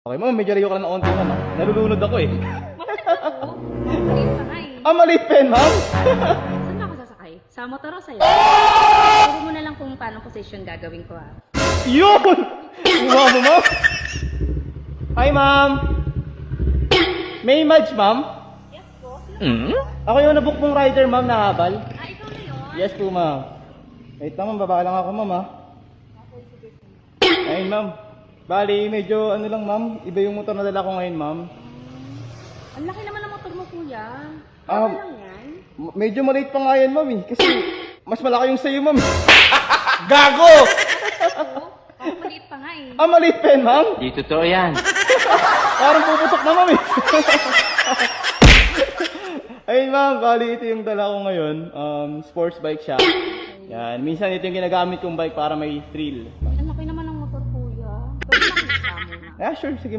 Okay, ma'am, medyo layo ka lang ng onti, ma'am. Nalulunod ako eh. Bakit ako? Maliit pa nga eh. Ah, maliit pa yun, ma'am. Saan ba ako sasakay? Sa motor o sa'yo? Turo mo na lang kung paano position gagawin ko ah. Yun! Iwa mo, ma'am. Hi, ma'am. May match, ma'am? Yes po. Ako yung nabook mong rider, ma'am, na habal. Ah, ikaw na yun? Yes po, ma'am. Wait lang, ma'am. Baba lang ako, ma'am, ha? Ayun, ma'am. Bali, medyo ano lang, ma'am. Iba yung motor na dala ko ngayon, ma'am. Ang laki naman ng motor mo, kuya. Ah, Ano lang yan? Medyo maliit pa nga yan, ma'am, eh. Kasi mas malaki yung sa'yo, ma'am. Gago! Oo. Ako maliit pa nga eh. Ah, maliit pa yan, ma'am? Di totoo yan. Parang puputok na, ma'am, eh. Ayun, ma'am. Bali, ito yung dala ko ngayon. Sports bike siya. Yan. Minsan ito yung ginagamit kong bike para may thrill. Ang laki naman ng motor, kuya. Pwede makita mo na. Ah, sure. Sige.